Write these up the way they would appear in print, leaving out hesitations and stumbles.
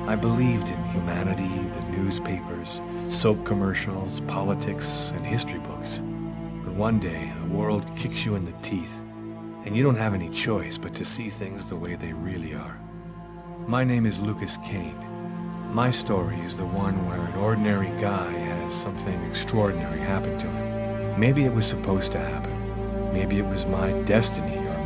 I believed in humanity, the newspapers, soap commercials, politics, and history books. But one day, the world kicks you in the teeth, and you don't have any choice but to see things the way they really are. My name is Lucas Kane. My story is the one where an ordinary guy has something extraordinary happen to him. Maybe it was supposed to happen. Maybe it was my destiny or my...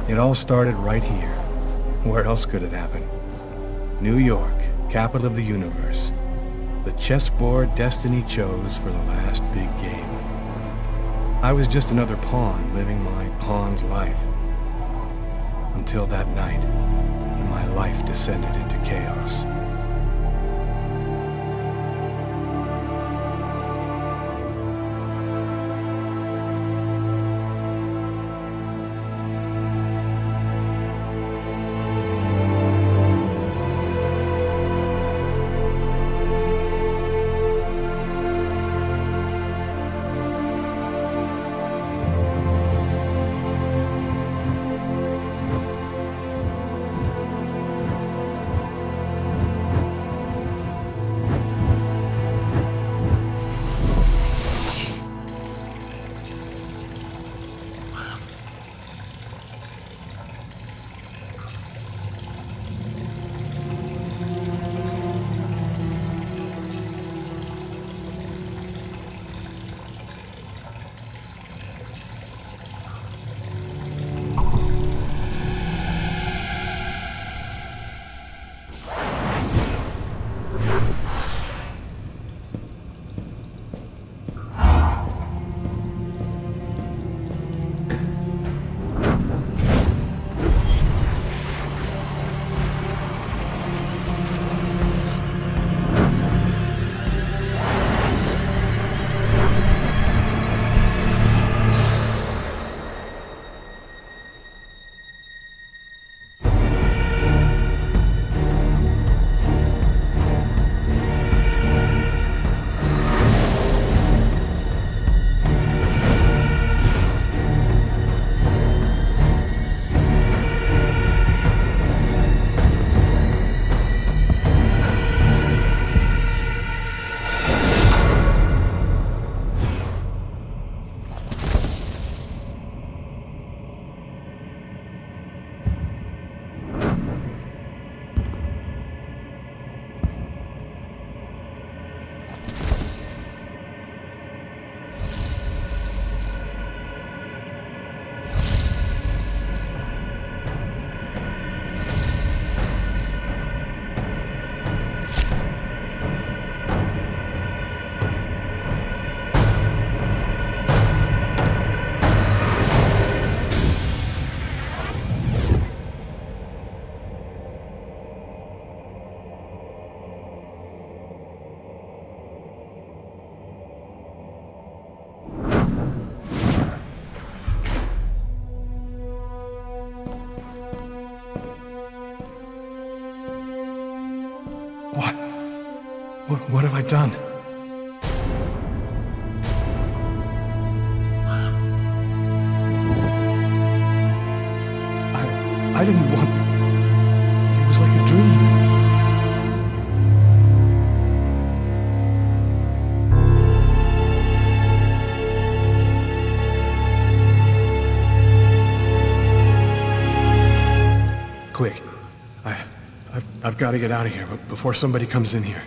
It all started right here. Where else could it happen? New York, capital of the universe. The chessboard destiny chose for the last big game. I was just another pawn living my pawn's life. Until that night, when my life descended into chaos. What have I done? I didn't want... It was like a dream. Quick. I've got to get out of here, but before somebody comes in here.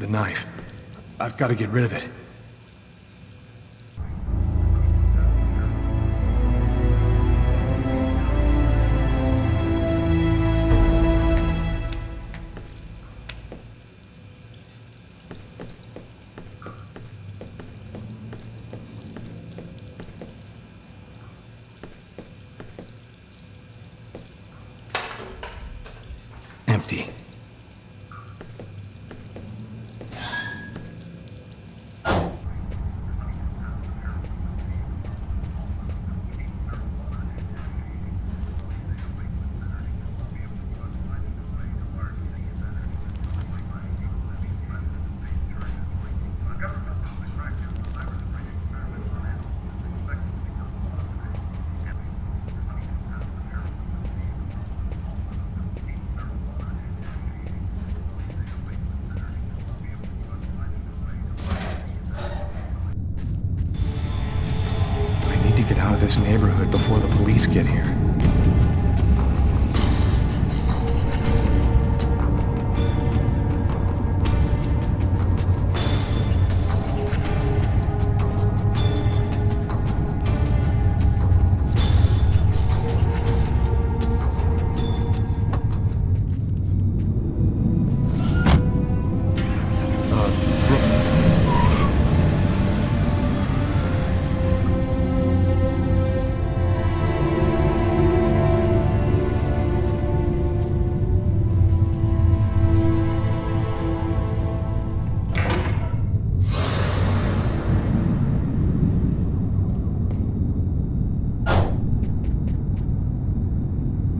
knife. I've got to get rid of it. Empty. Get out of this neighborhood before the police get here.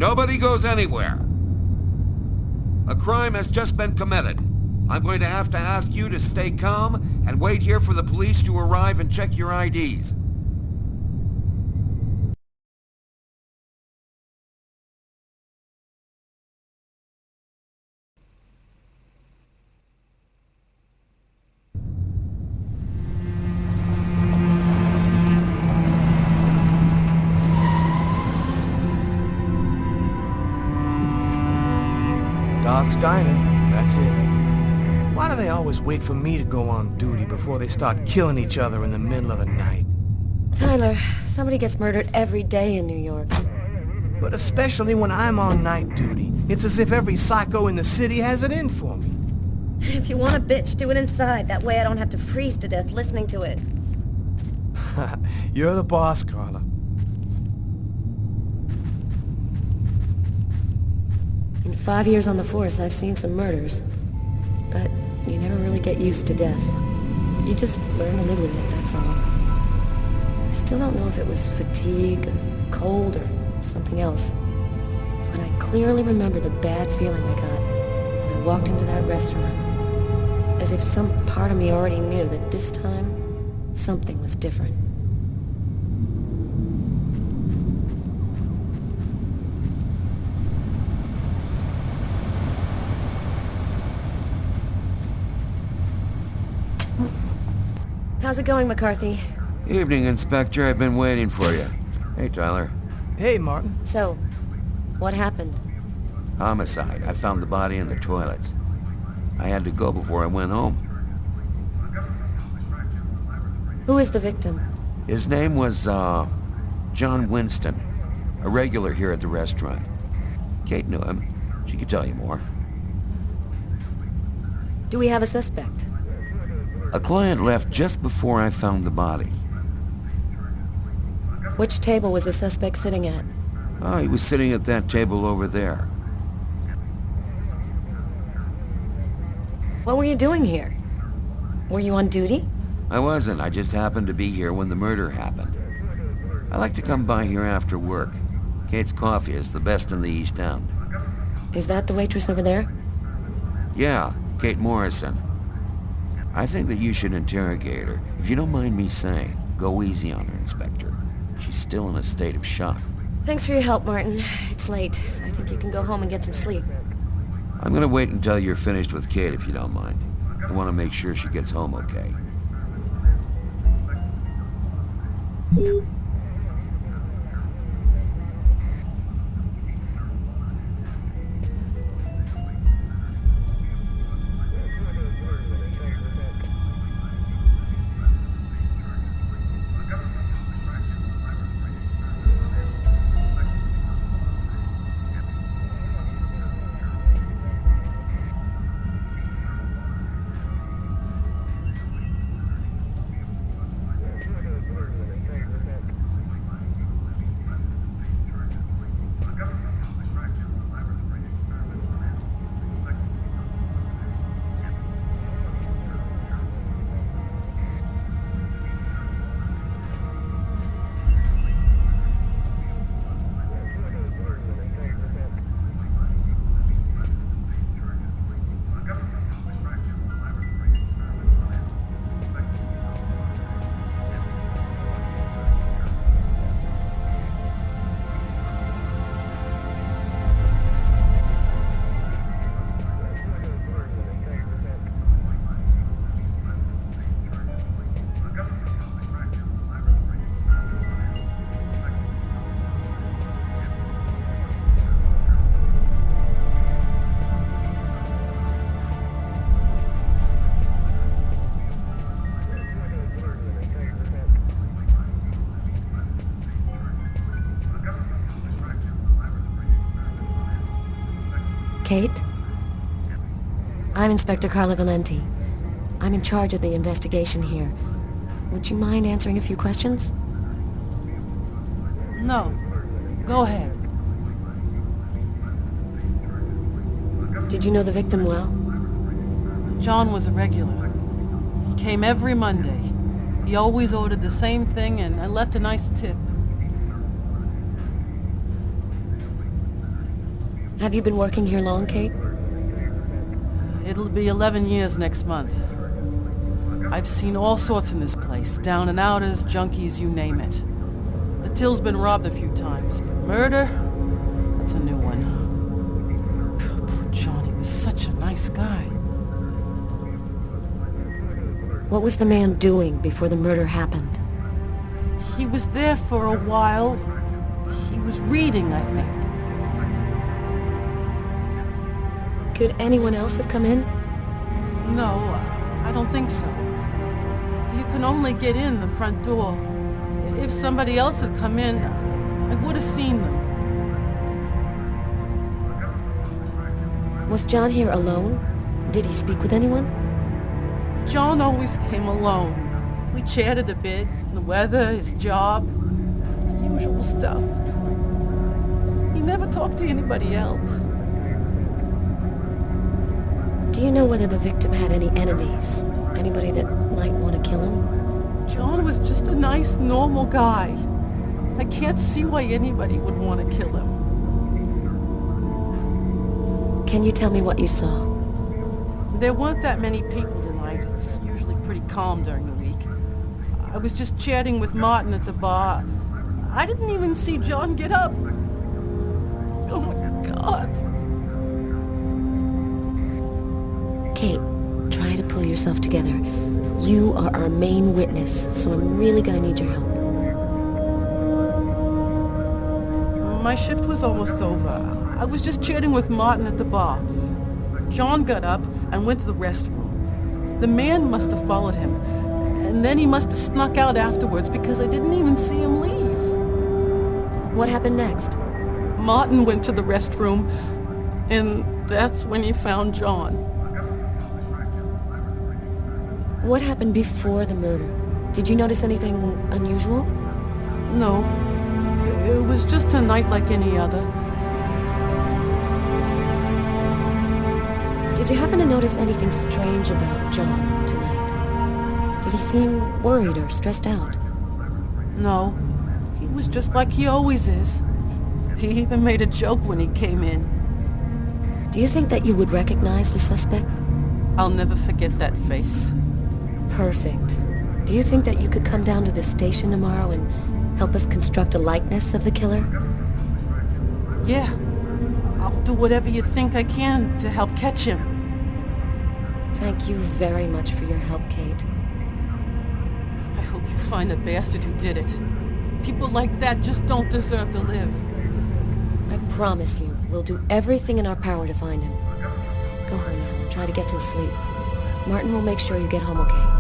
Nobody goes anywhere. A crime has just been committed. I'm going to have to ask you to stay calm and wait here for the police to arrive and check your IDs. Dog's Diner, that's it. Why do they always wait for me to go on duty before they start killing each other in the middle of the night? Tyler, somebody gets murdered every day in New York. But especially when I'm on night duty. It's as if every psycho in the city has it in for me. If you want a bitch, do it inside. That way I don't have to freeze to death listening to it. You're the boss, Carla. In 5 years on the force, I've seen some murders. But you never really get used to death. You just learn to live with it, that's all. I still don't know if it was fatigue, or cold, or something else. But I clearly remember the bad feeling I got when I walked into that restaurant. As if some part of me already knew that this time, something was different. How's it going, McCarthy? Evening, Inspector. I've been waiting for you. Hey, Tyler. Hey, Martin. So, what happened? Homicide. I found the body in the toilets. I had to go before I went home. Who is the victim? His name was, John Winston. A regular here at the restaurant. Kate knew him. She could tell you more. Do we have a suspect? A client left just before I found the body. Which table was the suspect sitting at? Oh, he was sitting at that table over there. What were you doing here? Were you on duty? I wasn't. I just happened to be here when the murder happened. I like to come by here after work. Kate's coffee is the best in the East End. Is that the waitress over there? Yeah, Kate Morrison. I think that you should interrogate her. If you don't mind me saying, go easy on her, Inspector. She's still in a state of shock. Thanks for your help, Martin. It's late. I think you can go home and get some sleep. I'm gonna wait until you're finished with Kate, if you don't mind. I want to make sure she gets home okay. Kate? I'm Inspector Carla Valenti. I'm in charge of the investigation here. Would you mind answering a few questions? No. Go ahead. Did you know the victim well? John was a regular. He came every Monday. He always ordered the same thing and I left a nice tip. Have you been working here long, Kate? It'll be 11 years next month. I've seen all sorts in this place. Down and outers, junkies, you name it. The till's been robbed a few times, but murder? That's a new one. Poor John, he was such a nice guy. What was the man doing before the murder happened? He was there for a while. He was reading, I think. Could anyone else have come in? No, I don't think so. You can only get in the front door. If somebody else had come in, I would have seen them. Was John here alone? Did he speak with anyone? John always came alone. We chatted a bit, the weather, his job, the usual stuff. He never talked to anybody else. Do you know whether the victim had any enemies? Anybody that might want to kill him? John was just a nice, normal guy. I can't see why anybody would want to kill him. Can you tell me what you saw? There weren't that many people tonight. It's usually pretty calm during the week. I was just chatting with Martin at the bar. I didn't even see John get up. Oh my God. Kate, try to pull yourself together. You are our main witness, so I'm really gonna need your help. My shift was almost over. I was just chatting with Martin at the bar. John got up and went to the restroom. The man must have followed him, and then he must have snuck out afterwards because I didn't even see him leave. What happened next? Martin went to the restroom, and that's when he found John. What happened before the murder? Did you notice anything unusual? No, it was just a night like any other. Did you happen to notice anything strange about John tonight? Did he seem worried or stressed out? No, he was just like he always is. He even made a joke when he came in. Do you think that you would recognize the suspect? I'll never forget that face. Perfect. Do you think that you could come down to the station tomorrow and help us construct a likeness of the killer? Yeah, I'll do whatever you think I can to help catch him. Thank you very much for your help, Kate. I hope you find the bastard who did it. People like that just don't deserve to live. I promise you, we'll do everything in our power to find him. Go home now and try to get some sleep. Martin will make sure you get home okay.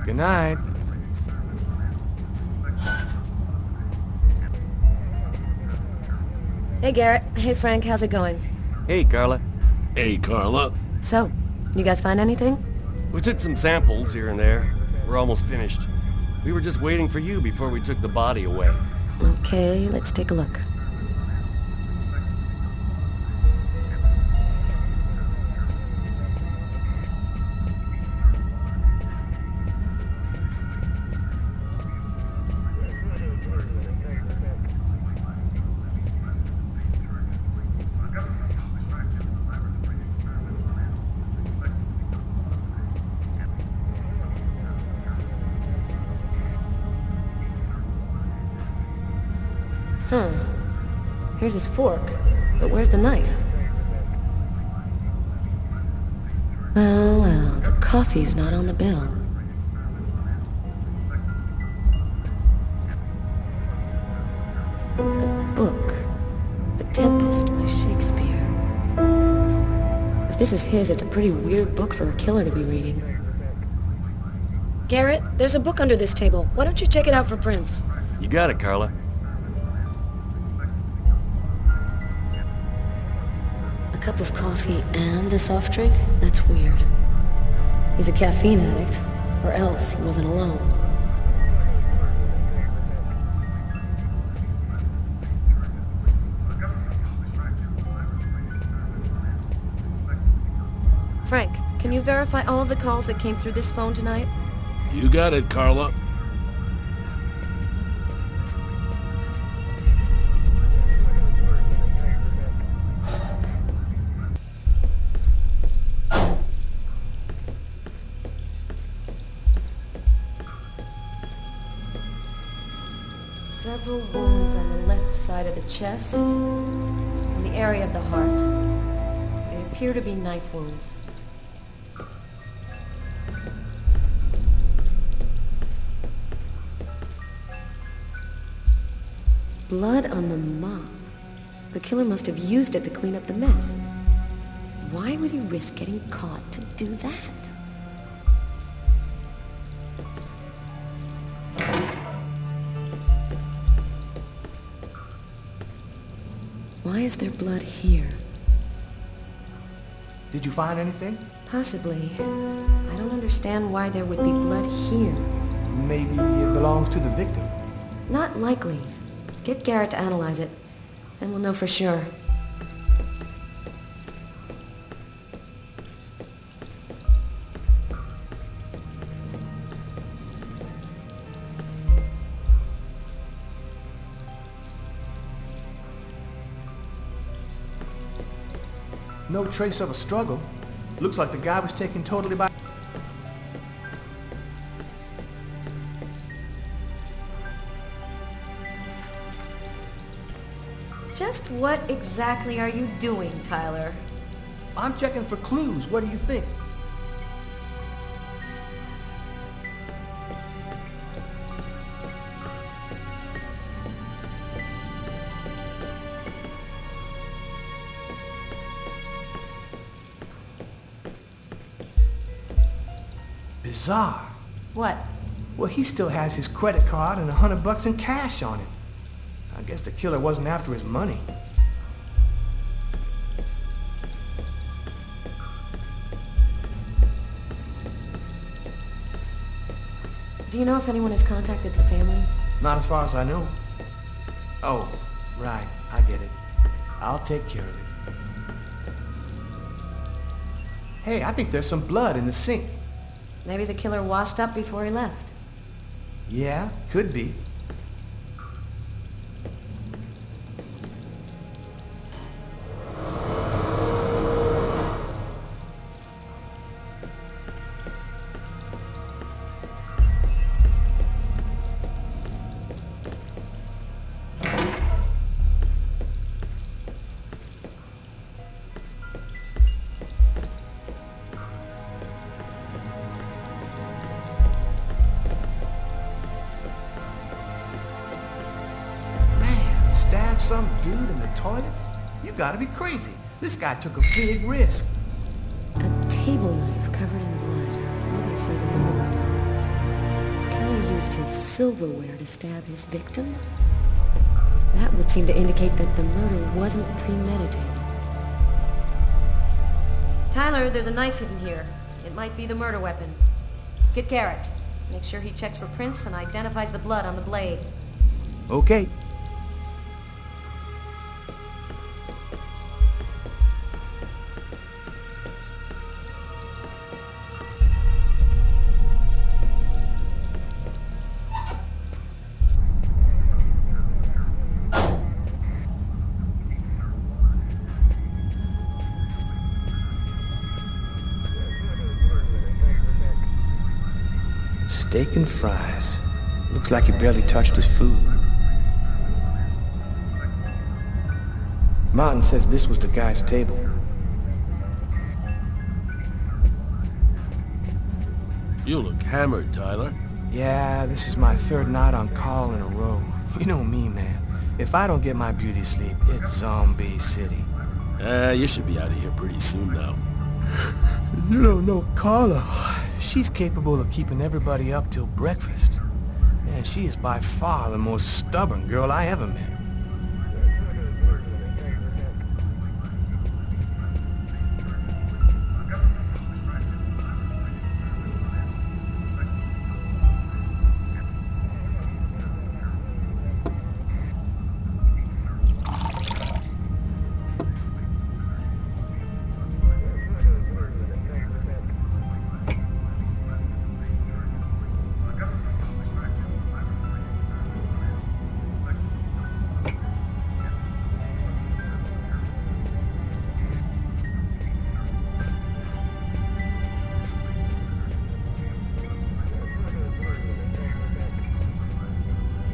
Good night. Hey, Garrett. Hey, Frank. How's it going? Hey, Carla. Hey, Carla. So, you guys find anything? We took some samples here and there. We're almost finished. We were just waiting for you before we took the body away. Okay, let's take a look. Huh. Here's his fork, but where's the knife? Well, the coffee's not on the bill. A book. The Tempest by Shakespeare. is his, it's a pretty weird book for a killer to be reading. Garrett, there's a book under this table. Why don't you check it out for prints? You got it, Carla. A cup of coffee and a soft drink? That's weird. He's a caffeine addict, or else he wasn't alone. Frank, can you verify all of the calls that came through this phone tonight? You got it, Carla. Several wounds on the left side of the chest and the area of the heart. They appear to be knife wounds. Blood on the mop. The killer must have used it to clean up the mess. Why would he risk getting caught to do that? Why is there blood here? Did you find anything? Possibly. I don't understand why there would be blood here. Maybe it belongs to the victim. Not likely. Get Garrett to analyze it, then we'll know for sure. No trace of a struggle. Looks like the guy was taken totally by... Just what exactly are you doing, Tyler? I'm checking for clues. What do you think? Bizarre. What? Well, he still has his credit card and $100 in cash on him. I guess the killer wasn't after his money. Do you know if anyone has contacted the family? Not as far as I know. Oh, right. I get it. I'll take care of it. Hey, I think there's some blood in the sink. Maybe the killer washed up before he left. Yeah, could be. Stab some dude in the toilets? You gotta be crazy. This guy took a big risk. A table knife covered in blood. Obviously the murder weapon. The killer used his silverware to stab his victim? That would seem to indicate that the murder wasn't premeditated. Tyler, there's a knife hidden here. It might be the murder weapon. Get Garrett. Make sure he checks for prints and identifies the blood on the blade. Okay. Steak and fries. Looks like he barely touched his food. Martin says this was the guy's table. You look hammered, Tyler. Yeah, this is my third night on call in a row. You know me, man. If I don't get my beauty sleep, it's Zombie City. You should be out of here pretty soon now. You don't know Carla. She's capable of keeping everybody up till breakfast. Man, she is by far the most stubborn girl I ever met.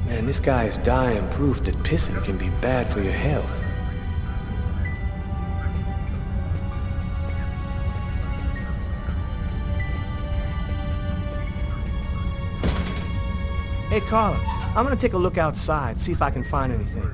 Man, this guy is dying proof that pissing can be bad for your health. Hey, Carla, I'm gonna take a look outside, see if I can find anything.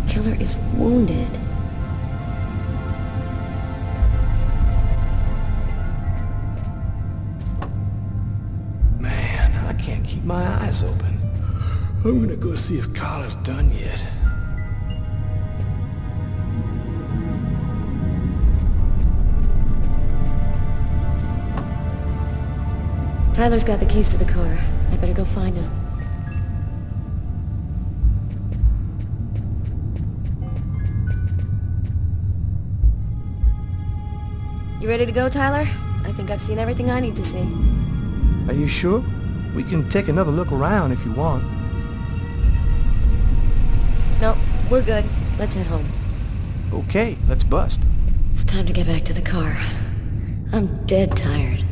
Killer is wounded. Man, I can't keep my eyes open. I'm gonna go see if Carla's done yet. Tyler's got the keys to the car. I better go find him. You ready to go, Tyler? I think I've seen everything I need to see. Are you sure? We can take another look around if you want. No, we're good. Let's head home. Okay, let's bust. It's time to get back to the car. I'm dead tired.